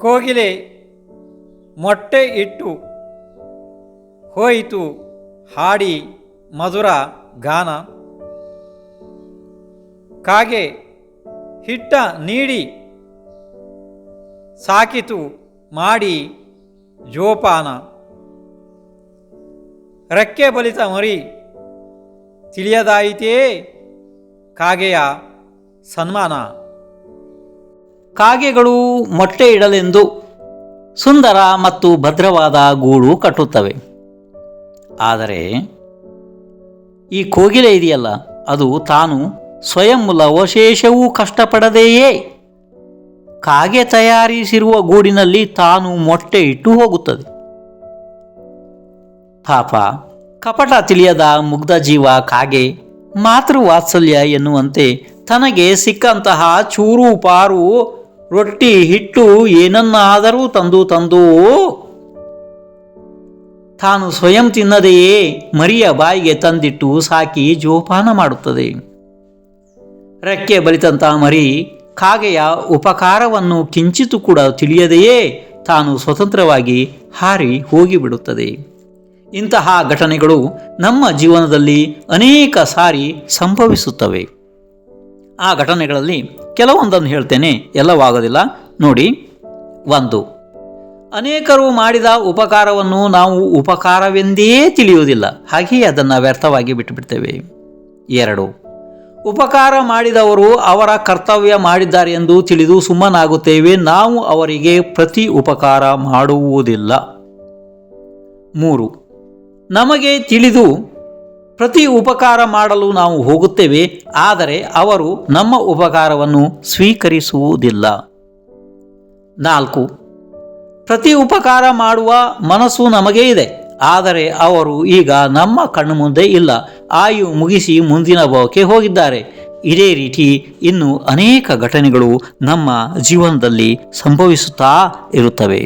ಕೋಗಿಲೆ ಮೊಟ್ಟೆ ಇಟ್ಟು ಹೋಯಿತು ಹಾಡಿ ಮಧುರ ಗಾನ. ಕಾಗೆ ಹಿಟ್ಟ ನೀಡಿ ಸಾಕಿತು ಮಾಡಿ ಜೋಪಾನ. ರೆಕ್ಕೆ ಬಲಿತ ಮರಿ ತಿಳಿಯದಾಯಿತೇ ಕಾಗೆಯ ಸನ್ಮಾನ. ಕಾಗೆಗಳು ಮೊಟ್ಟೆ ಇಡಲೆಂದು ಸುಂದರ ಮತ್ತು ಭದ್ರವಾದ ಗೂಡು ಕಟ್ಟುತ್ತವೆ. ಆದರೆ ಈ ಕೋಗಿಲೆ ಇದೆಯಲ್ಲ, ಅದು ತಾನು ಸ್ವಯಂ ಲವಶೇಷವೂ ಕಷ್ಟಪಡದೆಯೇ ಕಾಗೆ ತಯಾರಿಸಿರುವ ಗೂಡಿನಲ್ಲಿ ತಾನು ಮೊಟ್ಟೆ ಇಟ್ಟು ಹೋಗುತ್ತದೆ. ಪಾಪ, ಕಪಟ ತಿಳಿಯದ ಮುಗ್ಧ ಜೀವ ಕಾಗೆ ಮಾತೃವಾತ್ಸಲ್ಯ ಎನ್ನುವಂತೆ ತನಗೆ ಸಿಕ್ಕಂತಹ ಚೂರು ಪಾರು ರೊಟ್ಟಿ ಹಿಟ್ಟು ಏನನ್ನಾದರೂ ತಂದು ತಾನು ಸ್ವಯಂ ತಿನ್ನದೆಯೇ ಮರಿಯ ಬಾಯಿಗೆ ತಂದಿಟ್ಟು ಸಾಕಿ ಜೋಪಾನ ಮಾಡುತ್ತದೆ. ರೆಕ್ಕೆ ಬಲಿತಂತಹ ಮರಿ ಕಾಗೆಯ ಉಪಕಾರವನ್ನು ಕಿಂಚಿತು ಕೂಡ ತಿಳಿಯದೆಯೇ ತಾನು ಸ್ವತಂತ್ರವಾಗಿ ಹಾರಿ ಹೋಗಿಬಿಡುತ್ತದೆ. ಇಂತಹ ಘಟನೆಗಳು ನಮ್ಮ ಜೀವನದಲ್ಲಿ ಅನೇಕ ಸಾರಿ ಸಂಭವಿಸುತ್ತವೆ. ಆ ಘಟನೆಗಳಲ್ಲಿ ಕೆಲವೊಂದನ್ನು ಹೇಳ್ತೇನೆ, ಎಲ್ಲವಾಗೋದಿಲ್ಲ ನೋಡಿ. 1. ಅನೇಕರು ಮಾಡಿದ ಉಪಕಾರವನ್ನು ನಾವು ಉಪಕಾರವೆಂದೇ ತಿಳಿಯುವುದಿಲ್ಲ, ಹಾಗೆಯೇ ಅದನ್ನು ವ್ಯರ್ಥವಾಗಿ ಬಿಟ್ಟುಬಿಡ್ತೇವೆ. 2. ಉಪಕಾರ ಮಾಡಿದವರು ಅವರ ಕರ್ತವ್ಯ ಮಾಡಿದ್ದಾರೆ ಎಂದು ತಿಳಿದು ಸುಮ್ಮನಾಗುತ್ತೇವೆ, ನಾವು ಅವರಿಗೆ ಪ್ರತಿ ಉಪಕಾರ ಮಾಡುವುದಿಲ್ಲ. 3. ನಮಗೆ ತಿಳಿದು ಪ್ರತಿ ಉಪಕಾರ ಮಾಡಲು ನಾವು ಹೋಗುತ್ತೇವೆ, ಆದರೆ ಅವರು ನಮ್ಮ ಉಪಕಾರವನ್ನು ಸ್ವೀಕರಿಸುವುದಿಲ್ಲ. 4. ಪ್ರತಿ ಉಪಕಾರ ಮಾಡುವ ಮನಸ್ಸು ನಮಗೆ ಇದೆ, ಆದರೆ ಅವರು ಈಗ ನಮ್ಮ ಕಣ್ಣು ಮುಂದೆ ಇಲ್ಲ, ಆಯು ಮುಗಿಸಿ ಮುಂದಿನ ಭಾವಕ್ಕೆ ಹೋಗಿದ್ದಾರೆ. ಇದೇ ರೀತಿ ಇನ್ನೂ ಅನೇಕ ಘಟನೆಗಳು ನಮ್ಮ ಜೀವನದಲ್ಲಿ ಸಂಭವಿಸುತ್ತಾ ಇರುತ್ತವೆ.